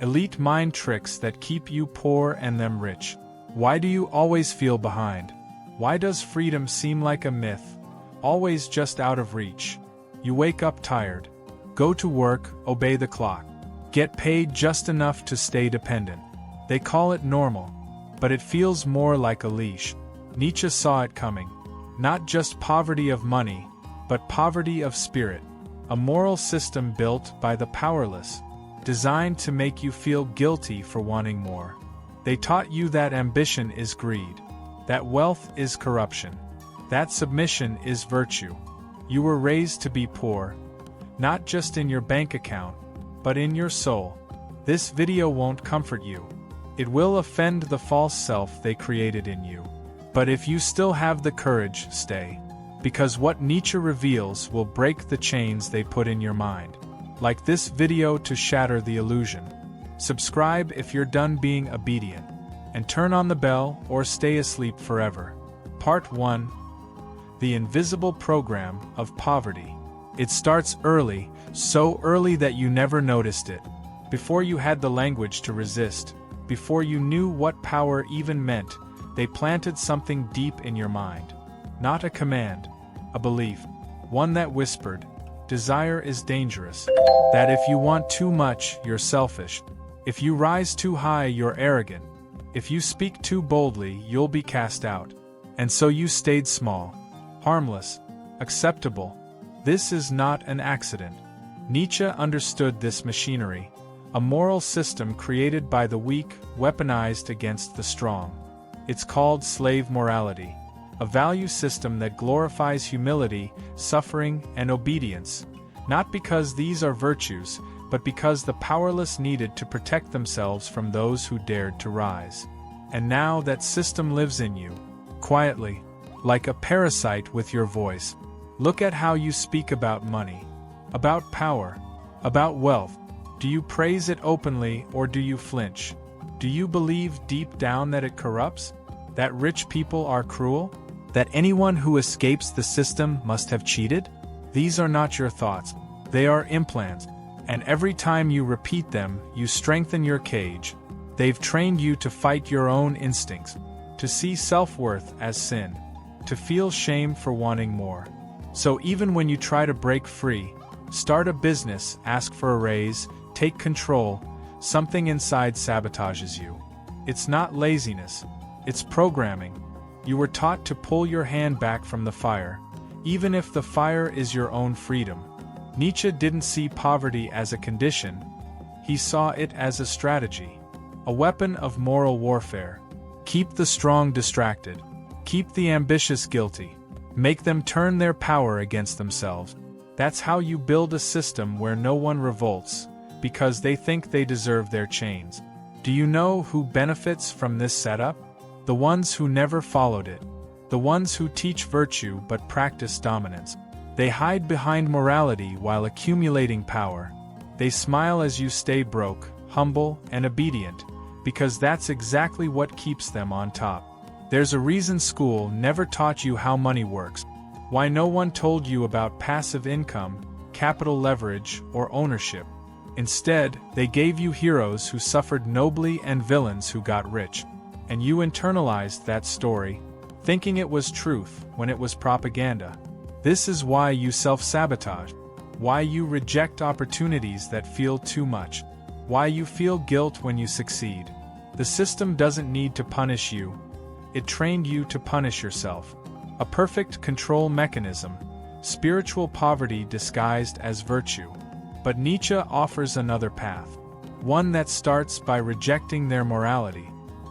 Elite mind tricks that keep you poor and them rich. Why do you always feel behind? Why does freedom seem like a myth, always just out of reach? You wake up tired, go to work, obey the clock, get paid just enough to stay dependent. They call it normal, but it feels more like a leash. Nietzsche saw it coming. Not just poverty of money, but poverty of spirit. A moral system built by the powerless, designed to make you feel guilty for wanting more. They taught you that ambition is greed, that wealth is corruption, that submission is virtue. You were raised to be poor, not just in your bank account, but in your soul. This video won't comfort you. It will offend the false self they created in you. But if you still have the courage, stay. Because what Nietzsche reveals will break the chains they put in your mind. Like this video to shatter the illusion. Subscribe if you're done being obedient. And turn on the bell or stay asleep forever. Part 1. The Invisible Program of Poverty. It starts early, so early that you never noticed it. Before you had the language to resist, before you knew what power even meant, they planted something deep in your mind. Not a command, a belief, one that whispered, desire is dangerous, that if you want too much, you're selfish. If you rise too high, you're arrogant. If you speak too boldly, you'll be cast out. And so you stayed small, harmless, acceptable. This is not an accident. Nietzsche understood this machinery, a moral system created by the weak, weaponized against the strong. It's called slave morality, a value system that glorifies humility, suffering, and obedience, not because these are virtues, but because the powerless needed to protect themselves from those who dared to rise. And now that system lives in you, quietly, like a parasite with your voice. Look at how you speak about money, about power, about wealth. Do you praise it openly or do you flinch? Do you believe deep down that it corrupts? That rich people are cruel? That anyone who escapes the system must have cheated? These are not your thoughts. They are implants. And every time you repeat them, you strengthen your cage. They've trained you to fight your own instincts, to see self-worth as sin, to feel shame for wanting more. So even when you try to break free, start a business, ask for a raise, take control, something inside sabotages you. It's not laziness, it's programming. You were taught to pull your hand back from the fire, even if the fire is your own freedom. Nietzsche didn't see poverty as a condition, he saw it as a strategy, a weapon of moral warfare. Keep the strong distracted, keep the ambitious guilty, make them turn their power against themselves. That's how you build a system where no one revolts, because they think they deserve their chains. Do you know who benefits from this setup? The ones who never followed it. The ones who teach virtue but practice dominance. They hide behind morality while accumulating power. They smile as you stay broke, humble, and obedient, because that's exactly what keeps them on top. There's a reason school never taught you how money works, why no one told you about passive income, capital leverage, or ownership. Instead, they gave you heroes who suffered nobly and villains who got rich. And you internalized that story, thinking it was truth when it was propaganda. This is why you self-sabotage, why you reject opportunities that feel too much, why you feel guilt when you succeed. The system doesn't need to punish you. It trained you to punish yourself. A perfect control mechanism, spiritual poverty disguised as virtue. But Nietzsche offers another path, one that starts by rejecting their morality,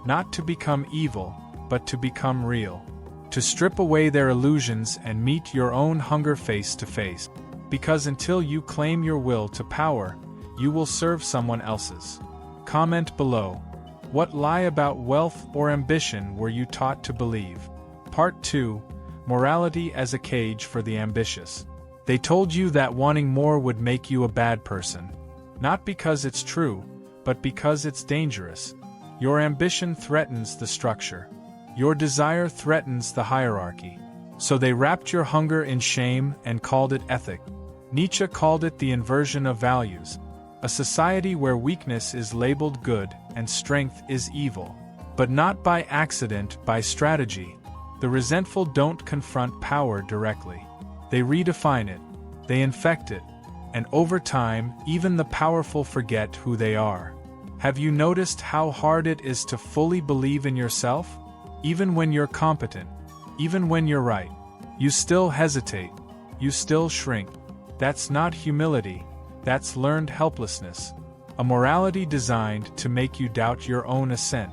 not to become evil, but to become real. To strip away their illusions and meet your own hunger face to face. Because until you claim your will to power, you will serve someone else's. Comment below. What lie about wealth or ambition were you taught to believe? Part 2. Morality as a cage for the ambitious. They told you that wanting more would make you a bad person. Not because it's true, but because it's dangerous. Your ambition threatens the structure. Your desire threatens the hierarchy. So they wrapped your hunger in shame and called it ethic. Nietzsche called it the inversion of values. A society where weakness is labeled good and strength is evil. But not by accident, by strategy. The resentful don't confront power directly. They redefine it. They infect it. And over time, even the powerful forget who they are. Have you noticed how hard it is to fully believe in yourself? Even when you're competent, even when you're right, you still hesitate. You still shrink. That's not humility. That's learned helplessness. A morality designed to make you doubt your own assent.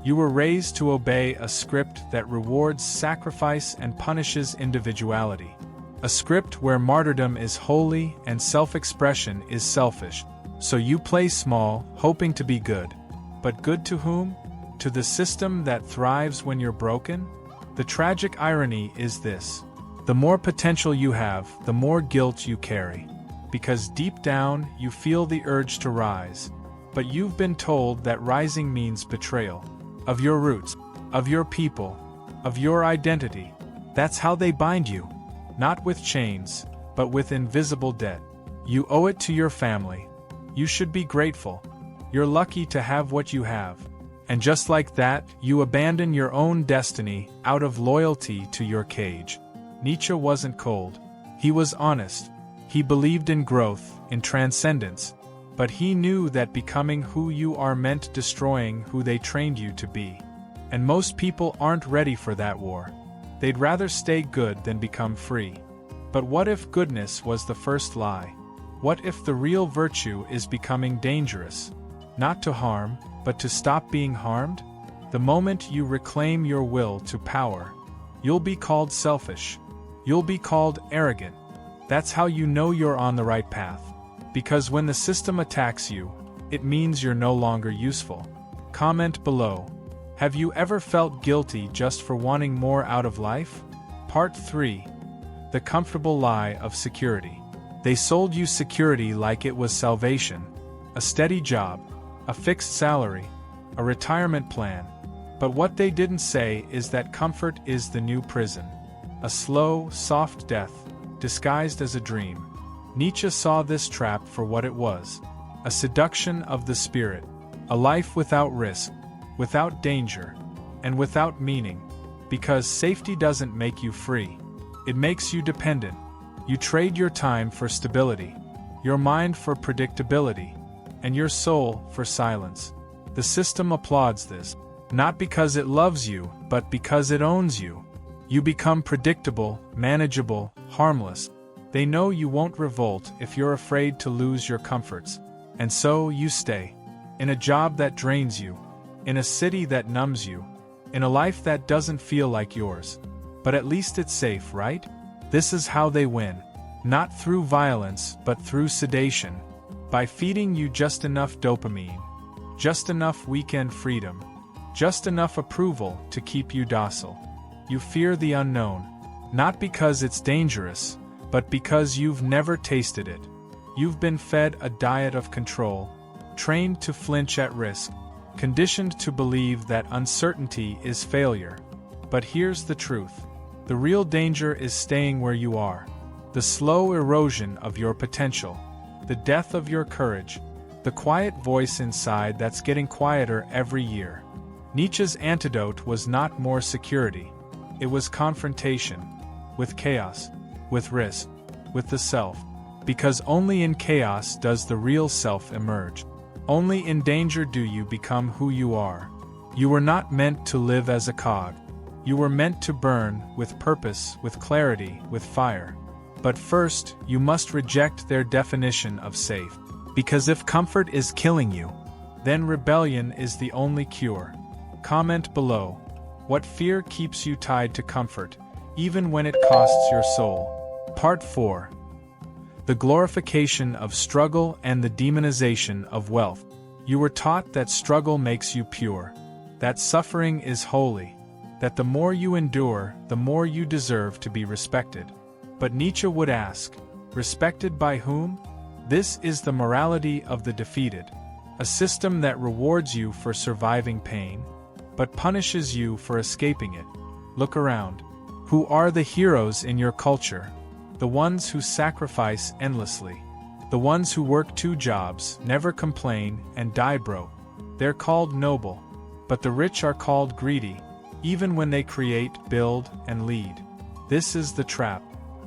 You were raised to obey a script that rewards sacrifice and punishes individuality. A script where martyrdom is holy and self-expression is selfish. So you play small, hoping to be good. But good to whom? To the system that thrives when you're broken? The tragic irony is this. The more potential you have, the more guilt you carry. Because deep down, you feel the urge to rise. But you've been told that rising means betrayal. Of your roots, of your people, of your identity. That's how they bind you. Not with chains, but with invisible debt. You owe it to your family. You should be grateful. You're lucky to have what you have. And just like that, you abandon your own destiny out of loyalty to your cage. Nietzsche wasn't cold. He was honest. He believed in growth, in transcendence. But he knew that becoming who you are meant destroying who they trained you to be. And most people aren't ready for that war. They'd rather stay good than become free. But what if goodness was the first lie? What if the real virtue is becoming dangerous? Not to harm, but to stop being harmed? The moment you reclaim your will to power, you'll be called selfish. You'll be called arrogant. That's how you know you're on the right path. Because when the system attacks you, it means you're no longer useful. Comment below. Have you ever felt guilty just for wanting more out of life? Part 3. The comfortable lie of security. They sold you security like it was salvation. A steady job, a fixed salary, a retirement plan. But what they didn't say is that comfort is the new prison. A slow, soft death, disguised as a dream. Nietzsche saw this trap for what it was. A seduction of the spirit. A life without risk, without danger, and without meaning. Because safety doesn't make you free. It makes you dependent. You trade your time for stability, your mind for predictability, and your soul for silence. The system applauds this, not because it loves you, but because it owns you. You become predictable, manageable, harmless. They know you won't revolt if you're afraid to lose your comforts. And so you stay. In a job that drains you. In a city that numbs you. In a life that doesn't feel like yours. But at least it's safe, right? This is how they win. Not through violence, but through sedation. By feeding you just enough dopamine. Just enough weekend freedom. Just enough approval to keep you docile. You fear the unknown. Not because it's dangerous, but because you've never tasted it. You've been fed a diet of control, trained to flinch at risk, conditioned to believe that uncertainty is failure. But here's the truth. The real danger is staying where you are. The slow erosion of your potential. The death of your courage. The quiet voice inside that's getting quieter every year. Nietzsche's antidote was not more security. It was confrontation. With chaos. With risk. With the self. Because only in chaos does the real self emerge. Only in danger do you become who you are. You were not meant to live as a cog. You were meant to burn, with purpose, with clarity, with fire. But first, you must reject their definition of safe. Because if comfort is killing you, then rebellion is the only cure. Comment below. What fear keeps you tied to comfort, even when it costs your soul? Part 4. The glorification of struggle and the demonization of wealth. You were taught that struggle makes you pure, that suffering is holy, that the more you endure, the more you deserve to be respected. But Nietzsche would ask, respected by whom? This is the morality of the defeated, a system that rewards you for surviving pain, but punishes you for escaping it. Look around. Who are the heroes in your culture? The ones who sacrifice endlessly. The ones who work 2 jobs, never complain, and die broke. They're called noble. But the rich are called greedy, even when they create, build, and lead. This is the trap.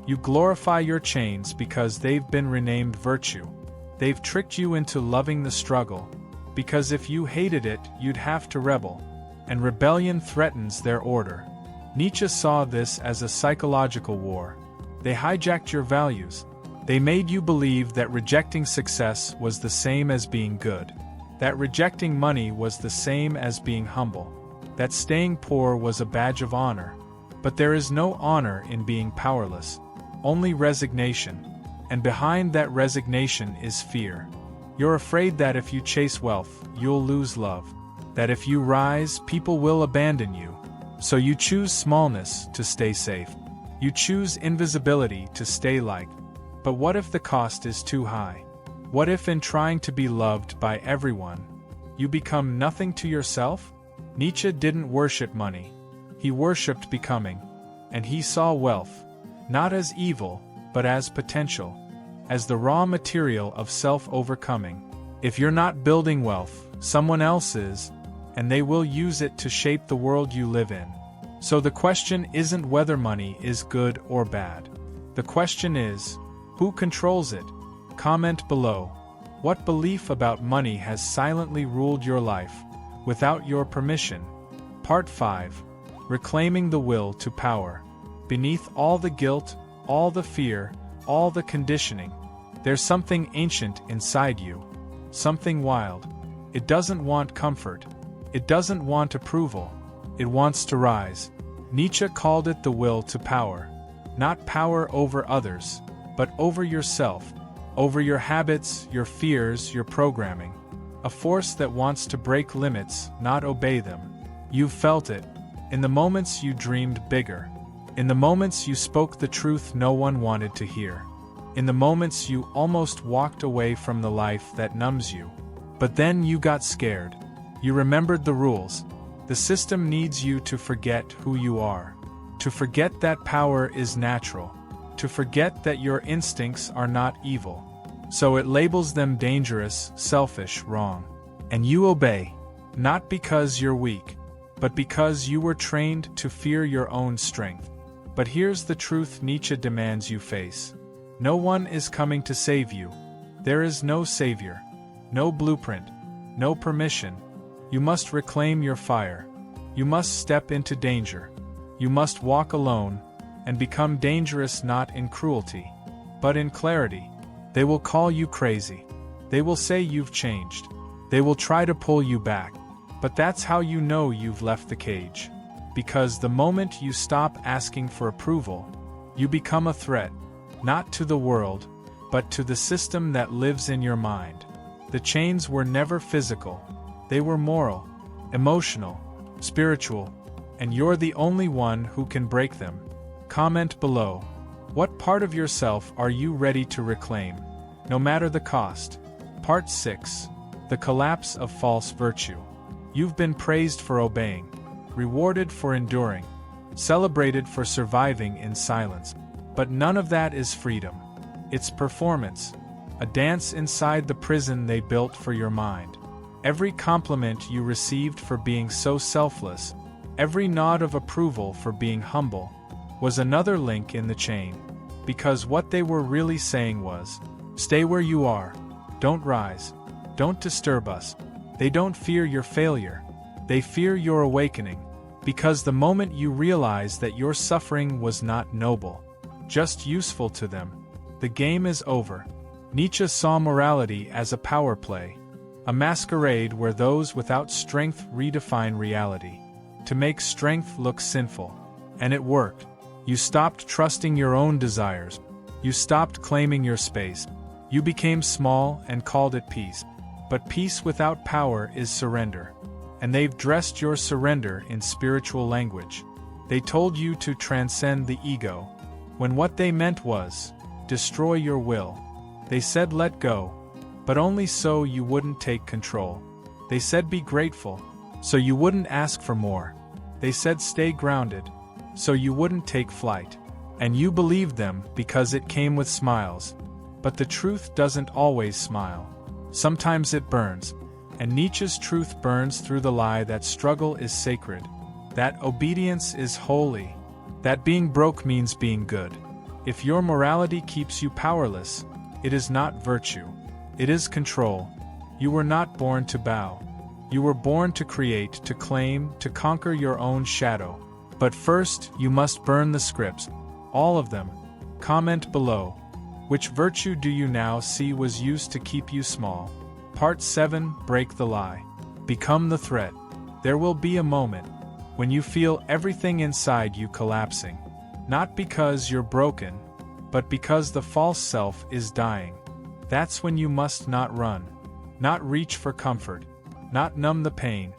You glorify your chains because they've been renamed virtue. They've tricked you into loving the struggle, because if you hated it, you'd have to rebel. And rebellion threatens their order. Nietzsche saw this as a psychological war. They hijacked your values. They made you believe that rejecting success was the same as being good. That rejecting money was the same as being humble. That staying poor was a badge of honor. But there is no honor in being powerless. Only resignation. And behind that resignation is fear. You're afraid that if you chase wealth, you'll lose love. That if you rise, people will abandon you. So you choose smallness to stay safe. You choose invisibility to stay liked. But what if the cost is too high? What if in trying to be loved by everyone, you become nothing to yourself? Nietzsche didn't worship money. He worshipped becoming. And he saw wealth, not as evil, but as potential, as the raw material of self-overcoming. If you're not building wealth, someone else is, and they will use it to shape the world you live in. So the question isn't whether money is good or bad. The question is, who controls it? Comment below. What belief about money has silently ruled your life, without your permission? Part 5. Reclaiming the will to power. Beneath all the guilt, all the fear, all the conditioning, there's something ancient inside you. Something wild. It doesn't want comfort. It doesn't want approval. It wants to rise. Nietzsche called it the will to power. Not power over others, but over yourself, over your habits, your fears, your programming. A force that wants to break limits, not obey them. You've felt it. In the moments you dreamed bigger. In the moments you spoke the truth no one wanted to hear. In the moments you almost walked away from the life that numbs you. But then you got scared. You remembered the rules. The system needs you to forget who you are. To forget that power is natural. To forget that your instincts are not evil. So it labels them dangerous, selfish, wrong. And you obey. Not because you're weak, but because you were trained to fear your own strength. But here's the truth Nietzsche demands you face. No one is coming to save you. There is no savior. No blueprint. No permission. You must reclaim your fire. You must step into danger. You must walk alone, and become dangerous not in cruelty, but in clarity. They will call you crazy. They will say you've changed. They will try to pull you back. But that's how you know you've left the cage. Because the moment you stop asking for approval, you become a threat, not to the world, but to the system that lives in your mind. The chains were never physical. They were moral, emotional, spiritual, and you're the only one who can break them. Comment below. What part of yourself are you ready to reclaim, no matter the cost? Part 6. The collapse of false virtue. You've been praised for obeying, rewarded for enduring, celebrated for surviving in silence. But none of that is freedom. It's performance, a dance inside the prison they built for your mind. Every compliment you received for being so selfless, every nod of approval for being humble, was another link in the chain. Because what they were really saying was, stay where you are, don't rise, don't disturb us. They don't fear your failure, they fear your awakening. Because the moment you realize that your suffering was not noble, just useful to them, the game is over. Nietzsche saw morality as a power play, a masquerade where those without strength redefine reality, to make strength look sinful. And it worked. You stopped trusting your own desires. You stopped claiming your space. You became small and called it peace. But peace without power is surrender. And they've dressed your surrender in spiritual language. They told you to transcend the ego, when what they meant was, destroy your will. They said let go, but only so you wouldn't take control. They said be grateful, so you wouldn't ask for more. They said stay grounded, so you wouldn't take flight. And you believed them because it came with smiles. But the truth doesn't always smile. Sometimes it burns, and Nietzsche's truth burns through the lie that struggle is sacred, that obedience is holy, that being broke means being good. If your morality keeps you powerless, it is not virtue. It is control. You were not born to bow. You were born to create, to claim, to conquer your own shadow. But first, you must burn the scripts, all of them. Comment below. Which virtue do you now see was used to keep you small? Part 7. Break the lie. Become the threat. There will be a moment when you feel everything inside you collapsing. Not because you're broken, but because the false self is dying. That's when you must not run, not reach for comfort, not numb the pain.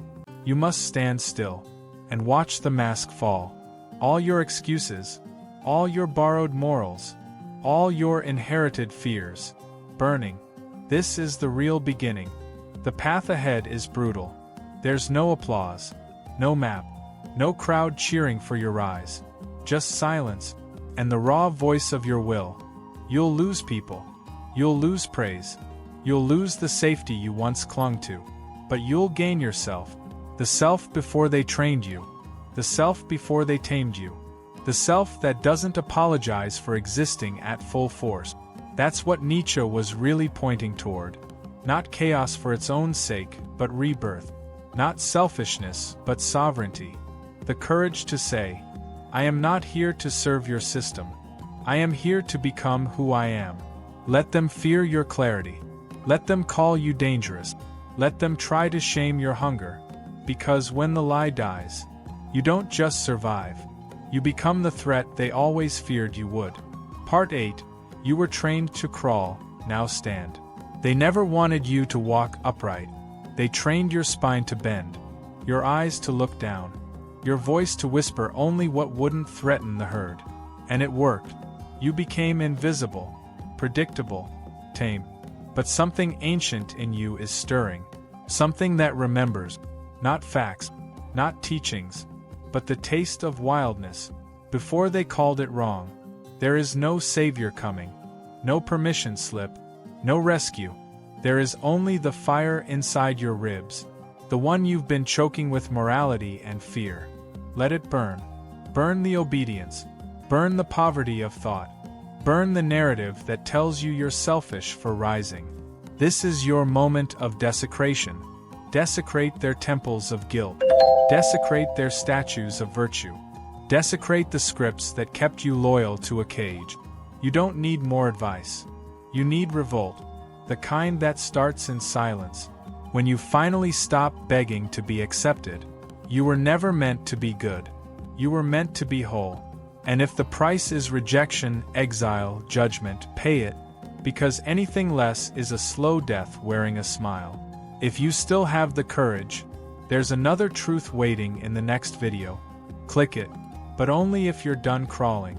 You must stand still and watch the mask fall. All your excuses, all your borrowed morals, all your inherited fears, burning. This is the real beginning. The path ahead is brutal. There's no applause, no map, no crowd cheering for your rise. Just silence, and the raw voice of your will. You'll lose people. You'll lose praise. You'll lose the safety you once clung to. But you'll gain yourself. The self before they trained you. The self before they tamed you. The self that doesn't apologize for existing at full force. That's what Nietzsche was really pointing toward. Not chaos for its own sake, but rebirth. Not selfishness, but sovereignty. The courage to say, I am not here to serve your system. I am here to become who I am. Let them fear your clarity. Let them call you dangerous. Let them try to shame your hunger. Because when the lie dies, you don't just survive. You become the threat they always feared you would. Part 8. You were trained to crawl, now stand. They never wanted you to walk upright. They trained your spine to bend, your eyes to look down, your voice to whisper only what wouldn't threaten the herd. And it worked. You became invisible, predictable, tame. But something ancient in you is stirring. Something that remembers. Not facts, not teachings, but the taste of wildness. Before they called it wrong. There is no savior coming. No permission slip. No rescue. There is only the fire inside your ribs. The one you've been choking with morality and fear. Let it burn. Burn the obedience. Burn the poverty of thought. Burn the narrative that tells you you're selfish for rising. This is your moment of desecration. Desecrate their temples of guilt. Desecrate their statues of virtue. Desecrate the scripts that kept you loyal to a cage. You don't need more advice. You need revolt. The kind that starts in silence. When you finally stop begging to be accepted. You were never meant to be good. You were meant to be whole. And if the price is rejection, exile, judgment, pay it, because anything less is a slow death wearing a smile. If you still have the courage, there's another truth waiting in the next video. Click it, but only if you're done crawling.